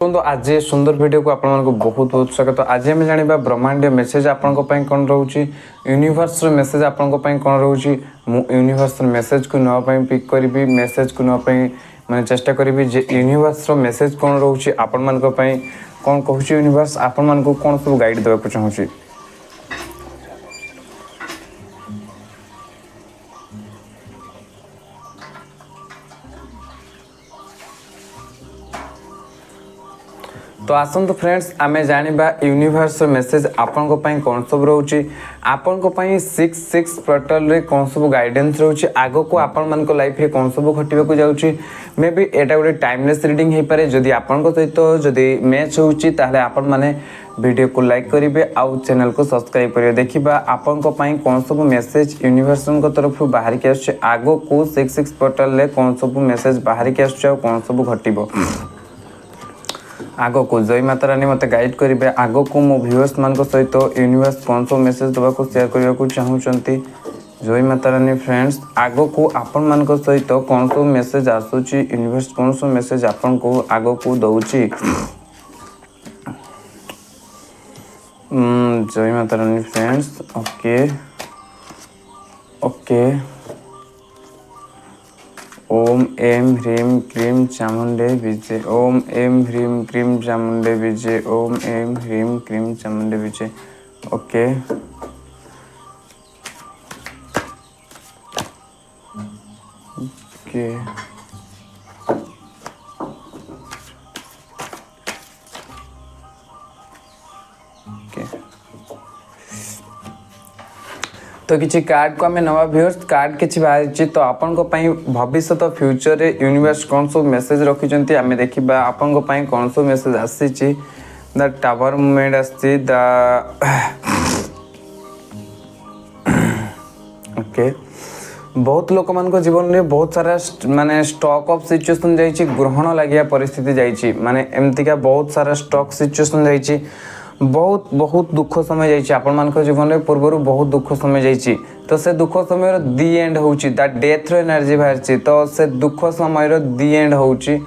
तो आज सुंदर वीडियो को आपण को बहुत बहुत स्वागत। आज आम जाना ब्रह्मांड मेसेज आपण कौन रोचे यूनिवर्स मेसेज आपण कौन रोचे यूनिवर्स मेसेज को नापी पिक करी मेसेज को नापी मैं चेष्टा करी यूनिवर्स मेसेज कौन रोचे आपण मान कौन कहूँ यूनिवर्स आपण मान कौन सब गाइड देवाक चाहूँगी। तो आसतु फ्रेंड्स आमे जानिबा यूनिवर्स मेसेज आपन को पई कौन सब रोची आपन को पई 6 पोर्टल रे कौन सब गाइडेंस रोची आगो को आपन मन को लाइफ रे कौन सब घटिबा को जाउची मे बी एटा गोटे टाइमलेस रीडिंग हे पारे। जदि आपन को सहित जदि मैच होउची ताले आपन माने वीडियो को लाइक करिवे आउ चैनल को सब्सक्राइब करिवे। देखिबा आपन को पई कौन सब मेसेज यूनिवर्स को तरफ बाहर के आछे आगो को 6 पोर्टल रे कौन सब मेसेज बाहर के आछे कौन सब घटिबो आगो को जय माता रानी मत गाइड करेंगे। आगो को मो व्यूअर्स मान सहित यूनिवर्स कौन सब मेसेज देवा को शेयर करने को चाहूँगी। जय माता रानी फ्रेंड्स आगो को आपण मान सहित कौन सब मेसेज आसूची यूनिवर्स कौन सब मेसेज आपण को आगो को दउची। जय Mata Rani friends okay okay ओम एम ह्रीम क्रीम चामुंडे विजय ओम एम ह्रीम क्रीम चामुंडे विजय ओम एम ह्रीम क्रीम चामुंडे विजय ओके ओके तो किसी कार्ड को आम नवा व्यूअर्स कार्ड किसी बाहरी तो आपण को पई भविष्य तो फ्यूचर रे यूनिवर्स कौन सब मेसेज रखिजंती आमे देखिबा आपण को पई कौन सब मेसेज आसीची द टावर मूवमेंट आसी द ओके बहुत लोक मान को जीवन में बहुत सारा माने स्टॉक ऑफ सिचुएशन जाइए ग्रहण लगिया परिस्थिति जाइए माने एमतिका बहुत सारा स्टॉक सिचुएशन जाइए बहुत बहुत दुख समय जाइए आपण मान जीवन में पूर्व बहुत दुख समय जाइए तो से दुख समय दी एंड होची दैट डेथ रो एनर्जी बाहर तो से दुख समय दी एंड होची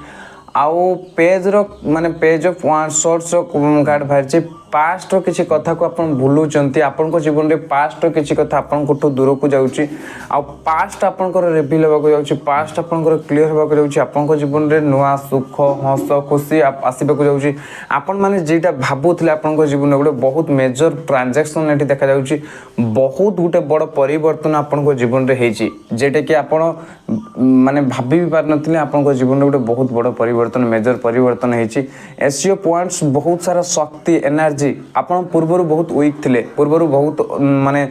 आउ पेज रो माने पेज ऑफ वन शॉर्ट्स रो कार्ड बाहर पास्ट रो किसी कथा को आपण भूलुचंती आपण को जीवन रे पास्ट रो किसी कथा आपण को दूर को जाउची आ पास्ट आपण को रिवील होबा को जाउची पास्ट आपण को क्लियर होबा को जाउची आपण को जीवन रे नुआ सुख हस खुशी आसीबा को जाउची आपण माने जेटा भाबुथले आपण को जीवन गोटे बहुत मेजर ट्रांजैक्शन एठी देखा जाउची बहुत गोटे बड़ परिवर्तन आपण को जीवन रे हेची जेटा कि आपण माने भाबी भी पार नथिले आपण को जीवन रे गोटे बहुत बड़ परिवर्तन मेजर परिवर्तन हेची एसईओ पॉइंट्स बहुत सारा शक्ति एनर्जी आपण पूर्व बहुत वीक थिले पूर्व बहुत माने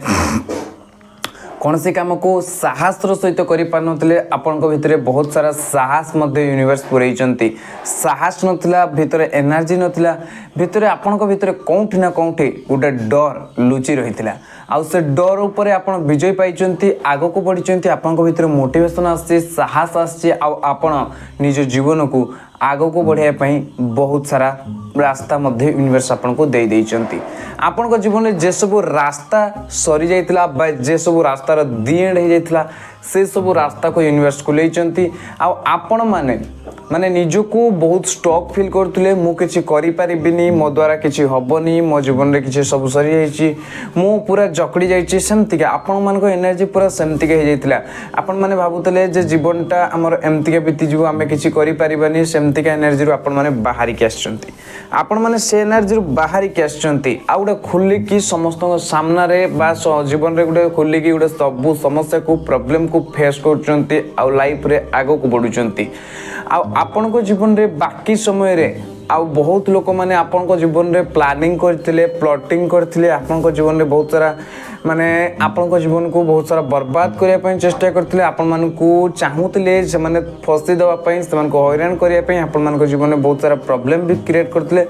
कौन सी काम को साहस सहित करि पार नथिले आपण को भितरे बहुत सारा साहस मध्ये यूनिवर्स पुरैचंती साहस नथिला भितरे एनर्जी नथिला भितरे आपण को भितरे कोउठी ना कोउठी गोटे डर लुचि रहितला आउ से डर ऊपर आपण विजय पाइचंती आगो को बढ़िचंती आपण को भितरे मोटिवेशन आसी साहस आसी आउ आपण निज जीवन को आगो को बढ़ाया पई बहुत सारा रास्ता मध्य यूनिवर्स आपन को दे देइचंती आपन को जीवन में जे सब रास्ता सरी जाइतला बा जे सब रास्ता रो दी एंड हे जाइतला से सब रास्ता को यूनिवर्स को लेइचंती आ आपन माने निजको बहुत स्टॉक फील करतुले मु किछि करि परिबिनी मो द्वारा किछि हबनी मो जीवन रे किछि सब सरी जाइछि मु पूरा जकड़ी जाइछि सेमति के आपन मान को एनर्जी पूरा सेमति के हे जाइतला आपन माने भाबुतले जे जीवनटा हमर एमति के बीती जीव आमे किछि करि परिबानी सेमति के एनर्जी रो आपन माने बाहरी के आछंती आपण माने से एनर्जी रो बाहरी के आछंती आ उडे खुल्ली की समस्त सामना रे बा जीवन रे गुडे खुल्ली की उडे सब समस्या को प्रॉब्लम को फेस करचंती आ लाइफ रे आगो को बढ़ुचंती आपण को जीवन रे बाकी समय रे आउ बहुत लोक माने आपण को जीवन रे प्लानिंग करथिले प्लॉटिंग करथिले आपण को जीवन रे बहुत सारा माने आपण को जीवन को बहुत सारा बर्बाद करिया पई चेष्टा करथिले आपण मान को चाहूतले से माने फसी देवा पई से मान को हैरान करिया पई आपण मान को जीवन में बहुत सारा प्रॉब्लम भी क्रिएट करथिले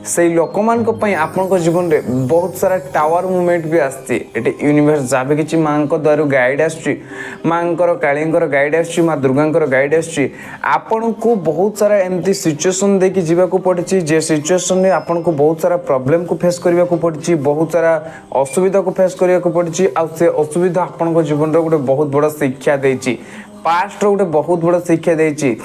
से लोक मान को पई आपण को जीवन रे बहुत सारा टावर मूवमेंट भी आस्ती एटे यूनिवर्स जाबे किछि मां को द्वारा गाइड आछि मां को काळींकर गाइड आछि मां दुर्गांकर गाइड आछि आपण को बहुत सारा एमती सिचुएशन देखि जीवा को पड़छि जे सिचुएशन रे आपण को बहुत सारा प्रॉब्लम को फेस करिया को पड़छि बहुत सारा असुविधा को फेस करिया को पड़छि आ से असुविधा आपण को जीवन रे गोटे बहुत बड़ शिक्षा देछि पास्ट रो गोटे बहुत बड़ शिक्षा देछि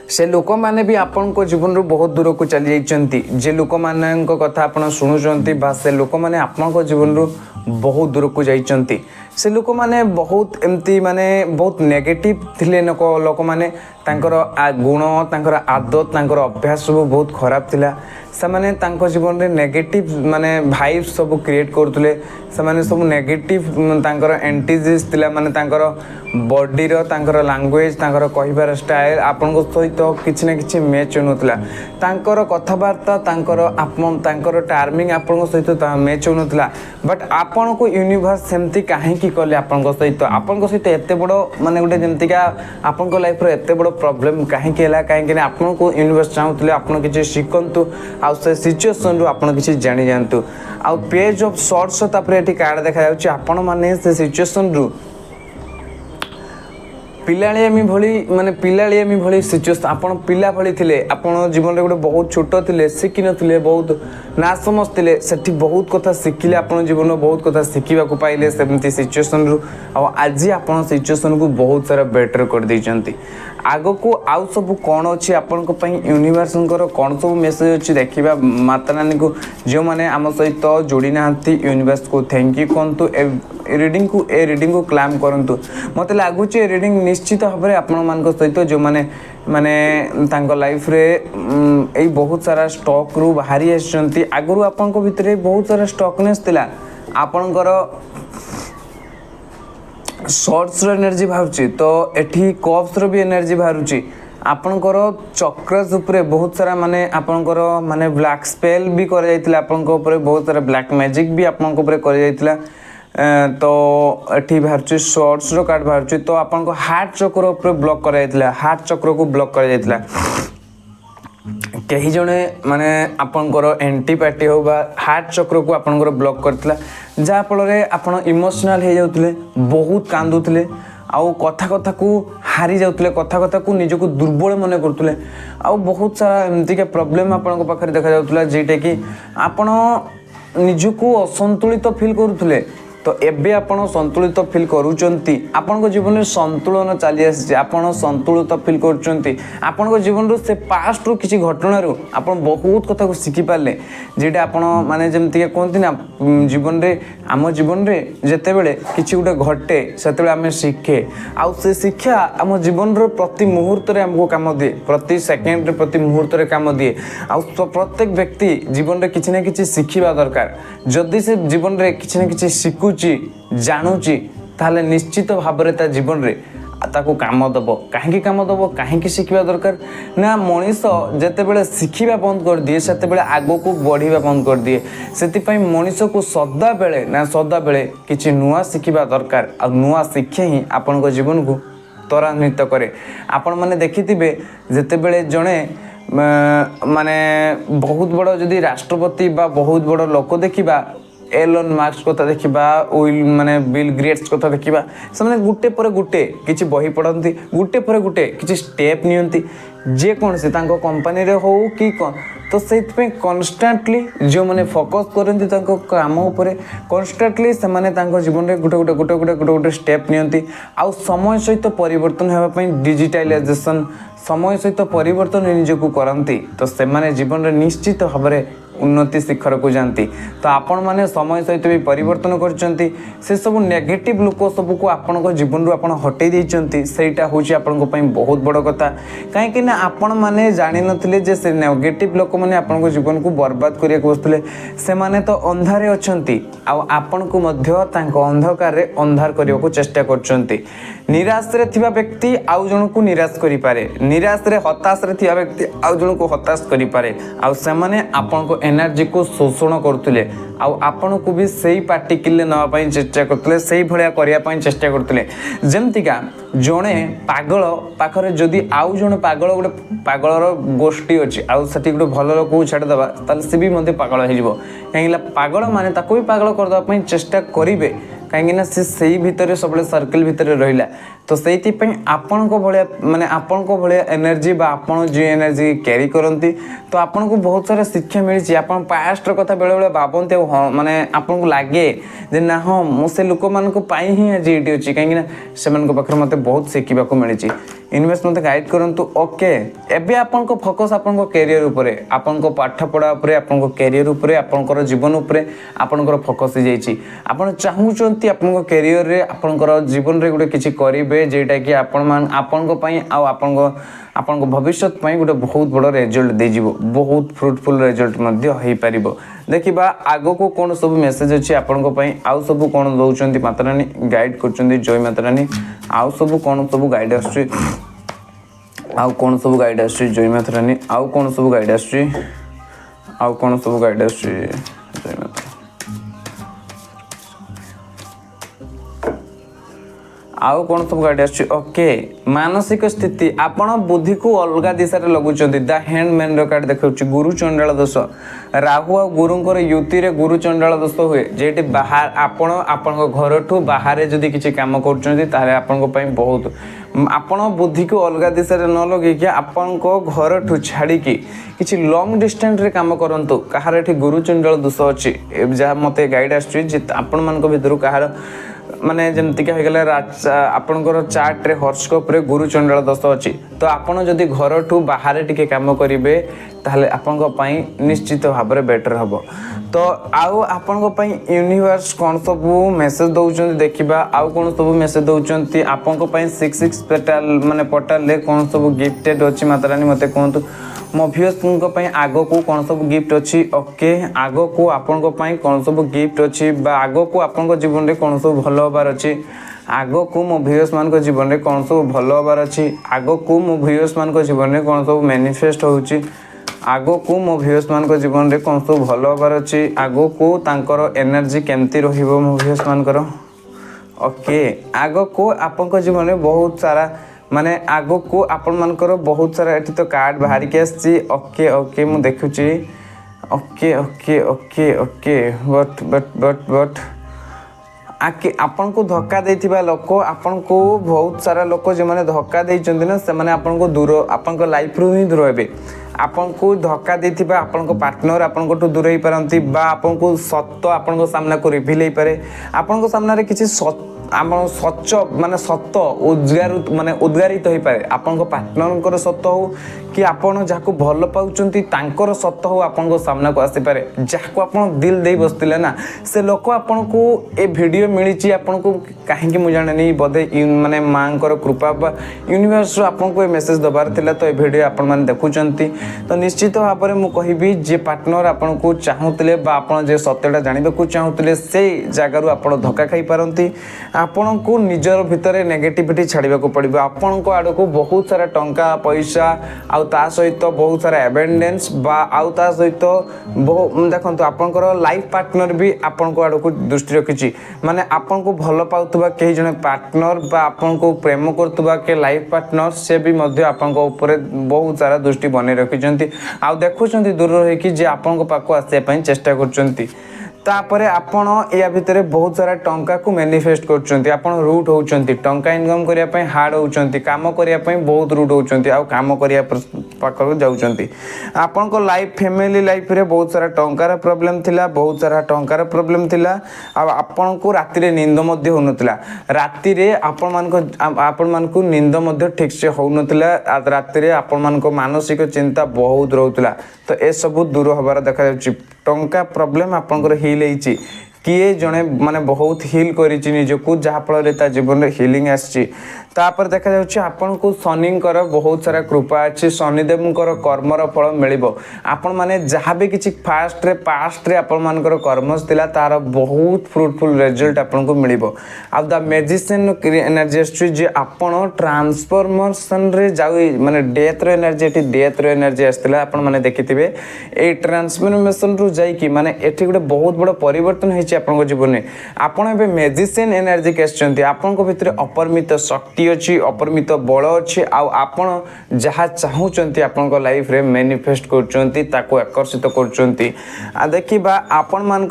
से लोक मैंने भी आपण जीवन रू बहुत दूर को चली जाइए जे लोक मान कथा आप शुणुंट बा से लोक मैंने आपण जीवन रू बहुत दूर को जाइए से लोक मैंने बहुत एमती माने बहुत नेगेटिव थिले लोक मैंने गुण तांकर आदत तांकर अभ्यास सब बहुत खराब थिला से माने जीवन में नेगेटिव माने भाइब्स सब क्रिएट करते से सब नेगेटिव तांकर एंटीजीज थिला माने तांकर बॉडी रो तांकर लैंग्वेज तांकर कहिबार स्टाइल आपन सहित किछि ना किछि मैच होनुतला तांकर कथाबार्ता तांकर आपन तांकर टार्मिंग आपन सहित मैच होनुतला बट आपन को यूनिवर्स सेमती काहे की कले आपन सहित एते बड़ो माने गोटे जेमतिका आपन को लाइफ रो एते बड़ो प्रॉब्लम काहे के हला काहे कि आपन को यूनिवर्स चाहुतले आपन किछि शिखंतु आ से सिचुएशन रो आपन किछि जानि जानतु आ पेज ऑफ शॉर्ट्स तापरे एठी कार्ड देखा जाउछि आपन माने से सिचुएशन रो पिलाळियामी भली माने पिलाळियामी भली सिचुएशन आपण पिला भली थिले आपण जीवन रे गोटे बहुत छोट थिले शिखि नथिले बहुत नासमझ थिले सेठी बहुत कथा शिखिले आपण जीवन में बहुत कथा शिखिबा को पाइले सेमती सिचुएशन रु आ आज आपण सिचुएशन को बहुत सारा बेटर कर दैचंती आगो को आउ सब कौन अच्छी आपण को पई यूनिवर्स कौन सब मेसेज अच्छी देखा माता नानी को जो मैंने आम सहित जोड़ी ना यूनिवर्स को थैंक यू कहतु रीडिंग को क्लेम करूँ मत लगुच रीडिंग निश्चित भाव में आपण मान सहित जो मैंने माने लाइफ रे यही बहुत सारा स्टॉक रु बाहरी आसुँच आगु आपण भितर बहुत सारा स्टॉकनेस थिला आपणकर शॉर्ट्स रो एनर्जी बाहर तो एठी कप्स रो भी एनर्जी बाहर आपणकर चक्रस उपरे बहुत सारा माने आपणकर माने ब्लैक स्पेल भी कर जाइतिला आपणक ऊपर बहुत सारा ब्लैक मैजिक भी आपणक ऊपर कर जाइतिला तो एठी बाहर शॉर्ट्स रो कार्ड बाहर तो आपणक हार्ट चक्र ऊपर ब्लॉक कर जाइतिला हार्ट चक्र को ब्लॉक कर जाइतिला कहीं जड़े माने आपणकर एंटीपाटी हो बा हार्ट चक्र को आपणकर ब्लॉक करथिला जा फल आपण इमोशनल हो जाउतले बहुत कांदुतले आउ कथा कथा को हारी जाउतले कथा कथा को निजको दुर्बल मन करतले आउ बहुत सारा एमती के प्रॉब्लम आपण पाखरे देखा जाउतला जेटा कि आपण निजको असंतुलित फील करूतले तो एबे आपण संतुलित फील करूचंती आपण जीवन में संतुलन चली आसी आपण संतुलित फील करूचंती आपण जीवन रो से पास्ट रो किछि घटना रो आपण बहुत कथा को शिखि पाले जेटा आपण माने जेमति के कोंती ना जीवन रे आम जीवन रे जते बेले किछि उडे घटे सेते बेले हमें शिखे आ से शिक्षा आम जीवन रो प्रति मुहूर्त रे हमको काम दिए प्रति सेकंड रे प्रति मुहूर्त रे काम दिए आ प्रत्येक व्यक्ति जीवन रे किछि ना किछि शिखिबा दरकार जदि से जीवन रे किछि ना किछि शिखु जानूची ताले निश्चित भाव में जीवन रे ताको काम दब कहीं काम दब कहीं शिखा दरकार ना मनीष जिते शिखा बंद कर दिए से आग को बढ़िया बंद कर दिए से मनीष को सदा बेले ना सदा बेले किसी नुआ शिखा दरकार आ नुआ शिक्षा ही आपण जीवन को त्वरान्वित करे आपण मैंने देखिथिबे जिते बेले जड़े माने बहुत बड़ जदि राष्ट्रपति बा बहुत बड़ लोक देखिबा एलन मार्क्स कथा देखिबा विल माने बिल ग्रेट्स कथा देखिबा से माने गुटे पर गुटे किछि बही पढ़ंती गुटे पर गुटे किछि स्टेप नियंती जे कोन से तांको कंपनी रे हो कि कोन तो सेत पे कांस्टेंटली जो माने फोकस करंती तांको काम ऊपर कांस्टेंटली से माने तांको जीवन रे गुटे स्टेप नियंती आ समय सहित परिवर्तन हेबा पई डिजिटलाइजेशन समय सहित परिवर्तन निजको करंती तो से माने जीवन रे निश्चित भाव में उन्नति शिखर को जाती तो आपण मैंने समय सहित भी परिवर्तन करचंती से सब नेगेटिव लोक सब को आपण जीवन रू आपण हटै देइचंती सेटा होची आपण को पई बहुत बड़ कथा काहे कि ना आपण माने जानि नथिले जे से नेगेटिव लोक माने आपण को जीवन को बर्बाद करिया बसथिले से माने तो अंधारे अछंती आ आपण को मध्य तांको अंधकार रे अंधार करिया को चेष्टा करचंती निराश रे थिबा व्यक्ति आउ जण को निराश करि पारे निराश रे हताश रे थिबा व्यक्ति आउ जण को हताश करि पारे आ से माने आपण को एनर्जी को शोषण करते आपण को भी सही पार्टिकल नापी चेष्टा करते से भाया करने चेष्टा करते जमतीका जड़े पागल पाखरे जदि आउ जड़े पागल गोटे पागलर गोष्ठी अच्छी आउ से गोटे भल लोक को छाड़देवा ताल सी भी मत पागल हो कहीं पागल माने ताको भी पागल करदेवाई चेष्टा करेंगे कहीं से भितर सब सर्किल भितर रहा तो से आपण भाया माने आपण भाया एनर्जी बा आपण जी एनर्जी कैरी करती तो आपन को बहुत सारा शिक्षा मिली आपन पास्ट कथा बेले बेले भावते माने आपन को लगे जे ना हाँ मुझे लोक मान ही आज ये अच्छी कहीं से मत बहुत शिखा मिली इनवेस्ट मत गाइड करूँ ओके एबे आपन को फोकस आपन कैरियर उपरे आपन को पाठ पढ़ा उपरे आपन को कैरियर उपरे आपन जीवन उपरे आपन फोकस हो जाइए आपन चाहूँगी आपन कैरियर रे आपन जीवन रे गोटे किसी करेंगे जेटा कि आपन को भविष्य गोटे बहुत बड़ रिजल्ट देजिवो बहुत फ्रुटफुल रिजल्ट देखा आग को कौन सब मेसेज अच्छी आपण आउ सब कौन दौरान मातारानी गाइड कर जय मातारानी आउ सब कौन सब गाइड आउ कौन सब गाइड जय मातारानी आउ कौन सब गाइड आउ कौन सब गाइड जय माता आउ कौन सब गाइड ओके मानसिक स्थिति आपण बुद्धि को अलग दिशा रे लगुचंती द हैंडमैन कार्ड देखौ गुरु चंडाल दोष राहु और गुरुंकर युति रे गुरु चंडाल दोष हुए जेटी बाहर आपण आपण घर ठू बाहर जदी किछि काम करचंती तारे आपण को पई बहुत आपण बुद्धि को अलग दिशा रे न लगे कि आपण को घर ठू छाड़ी की किछि लॉन्ग डिस्टेंस रे काम करंतु कहार एठी गुरु चंडाल दोष अछि जहा मते गाइड आछि जे आपण मान को भीतर कहार माने जमतिका हो गला आपनकर चार्ट रे हॉरोस्कोप रे गुरु चंडाल दोष अछि तो आपण जदी घर ठू बाहर टिके काम करिवे ताहले आपन को पई निश्चित भाव रे बेटर हबो तो आउ आपन को पई यूनिवर्स कोन सब मेसेज दउचंती देखिबा आउ कोन सब मेसेज दउचंती आपन को पई 66 पेटल माने पोर्टल रे कोन सब गिफ्टेड अछि मातारानी मते कोंतु मो व्यूअर्स को पई आगो को कोन सब गिफ्ट अछि ओके आगो को आपन को पई कोन सब गिफ्ट अछि बा आगो को आपन को जीवन रे कोन सब भलो होबार अछि आगो को मो व्यूअर्स मान को जीवन रे कोन सब भलो होबार अछि आगो को मो व्यूअर्स मान को जीवन रे कोन सब मैनिफेस्ट होउछि आगो को मो व्यूअर्स मान को जीवन रे कोन सब भलो होबार अछि आगो को तांकर एनर्जी केमती रहिबो मो व्यूअर्स मान करो ओके आगो को आपन को जीवन रे बहुत सारा माने आगो को आपण मानकर बहुत सारा एठी तो कार्ड बाहर के आसी ओके ओके मु देखुची okay okay okay okay but आके आपन को धक्का देथिबा लोक आपन को बहुत सारा लोक जे माने धक्का देइचंती ना से माने आपन को दूर आपन को लाइफ रु ही दूर हेबे आपन को धक्का देथिबा आपन को पार्टनर आपन को टू दूर ही परंती बा आपन को सत्य आपन को सामना को रिवील ही पारे आपन को सामना रे किछि आम स्वच्छ माने सत्य उद्गारित हो पाए आपण पार्टनर सत्य हो कि आपण जहाँ भल पाउचंती तांकर सत्य हो आपण को सामना को आसी पारे जहाँ आपण दिल दे बसतिले ना से लोक आपण को ए वीडियो मिली आपण को कहीं मुझे जाने बोधे माने माँ कृपा बा यूनिवर्स आपण को मेसेज दबार थिला तो ए वीडियो आपण माने देखुचंती तो निश्चित भाव में मु कहबी जे पार्टनर आपण को चाहूतिले बा आपण जे सत्यटा जानिबा को चाहूतिले से जगारु आपण धक्का खाई पारंती आपण को निजर भितर नेगेटिविटी छाड़िबा को पड़िबो आपण को आड़ को बहुत सारा टंका पैसा आउ ता सहित बहुत सारा एबेंडेंस बा आउ ता सहित देखंतु आपनकर लाइफ पार्टनर भी आपण को आड़ को दृष्टि रखिछि माने आपण को भल पाउतबा केही जने पार्टनर बा आपण को प्रेम करतबा के लाइफ पार्टनर से भी मध्य आपण को ऊपर बहुत सारा दृष्टि बने रखिछंती आ देखुछंती दूर रहि कि जे आपण को पाको आसे पई चेष्टा करछंती तापरे आपण या भितर बहुत सारा टंका को मैनिफेस्ट करछंती आपण रूट होउछंती टंका इनकम करिया पई हार्ड होउछंती काम करिया पई बहुत रूट होउछंती आ काम करिया पाखर जाउछंती आपण को लाइफ फैमिली लाइफ रे बहुत सारा टंकार प्रॉब्लम थिला बहुत सारा टंकार प्रॉब्लम थिला आ आपण को राति रे नींद मध्ये होनथिला राति रे आपण मान को नींद मध्ये ठीक से होनथिला राति रे आपण मान को मानसिक चिंता बहुत रहउतला तो ए सब दूर होबार देखा जाउची टंका प्रॉब्लम आपनकर हिल हेची किए जने माने बहुत हिल करिछि निजको जहा फल ता जीवन रे हिलिंग आछि तापर देखा जाउछि आपन को शनिंकर बहुत सारा कृपा अछि शनिदेवंकर कर्मर फल मिलिबो आपन माने जहा भी किछि पास्ट रे आपन मानकर कर्मस थिला तार बहुत फ्रूटफुल रिजल्ट आपन को मिलिबो आ द मैजिशियन एनर्जी अस्ट्री जे आपन ट्रांसफॉर्मेशन रे जाउ माने डेथ रो एनर्जी आस्तिला आपन माने देखिथिबे ए ट्रांसफॉर्मेशन रु जाई कि माने एठी गुटे बहुत बड़ परिवर्तन हेछि आपन को जीवन में आपन एबे मैजिशियन एनर्जी केसचंती आपन को भितर अपरमित शक्ति शक्ति अच्छी अपरमित बल अच्छी आपण जहाँ चाहूँगी आपण लाइफ रे मैनिफेस्ट कर आकर्षित कर देखा आपण मान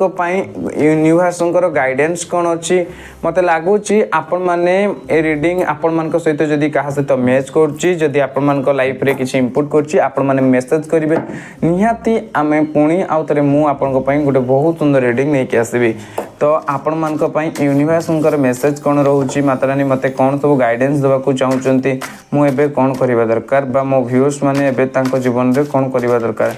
यूनिवर्स गाइडेंस कौन अच्छी मत लगुच आपण मैंने रीडिंग आपण मान सहित जदि क्या सहित मैच करुँची आपण मान लाइफ रे किसी इनपुट कर मेसेज करेंगे निहाती आम पुणी आउ थे मुझे गोटे बहुत सुंदर रीडिंग नहीं कि आसबि तो आपण मान यूनिवर्स मेसेज कौन रोचे माता रानी मते कौन सब गाइडेंस देवाक चाहूँगी मुझे कौन करवा दरकार बा मो व्यूअर्स माने एबे तांको जीवन रे कौन करवा दरकार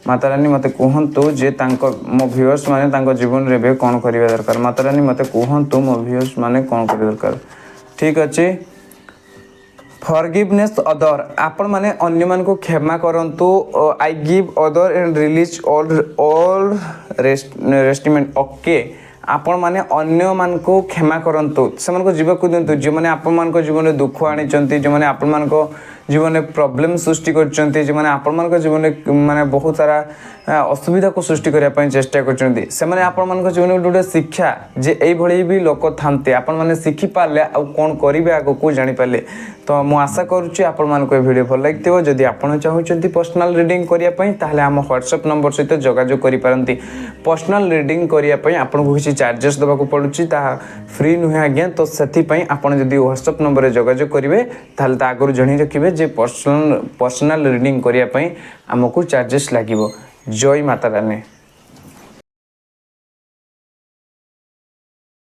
माता रानी मते कहतु जे मो व्यूअर्स माने तांको जीवन रे एबे कौन करवा दरकार माता रानी मते कहतु मो व्यूअर्स माने कौन करवा दरकार ठीक अच्छे फॉरगिवनेस अदर आपण माने अन्य मान को क्षमा करंतु I give other and release all resentment okay आपण माने अन्य मान को क्षमा करंतु से मान को जीवक दिंतु जो माने आपण मान को जीवन में दुख आनी जो माने आपण मान को जीवन में प्रॉब्लम सृष्टि करचंती जो माने आपण मान को जीवन में माने बहुत सारा असुविधा को सृष्टि करने चेष्टा करचंती से माने आपण मान को जीवन में गोटे शिक्षा जे एई भली भी लोक थांते आपण माने शिखि पाले आ कोन करिवे आगो को जानि पाले तो मु आशा करूची आपण मान को वीडियो भल लागथिबो जदि आपण चाहूचंती पर्सनल रीडिंग करिया पई ताहले हम व्हाट्सएप नंबर सहित जोगाजोग करि पारंती पर्सनल रीडिंग करिया पई आपण को किसी चार्जेस देबाक पड़ुची ता फ्री नुहे आज्ञा तो सेथि पई आपण जदि व्हाट्सएप नंबर रे जोगाजोग करिवे ताहले ता आगरु जणी रखिबे जे पर्सनल रीडिंग करिया पई हमकु चार्जेस लागिवो जय माता रानी।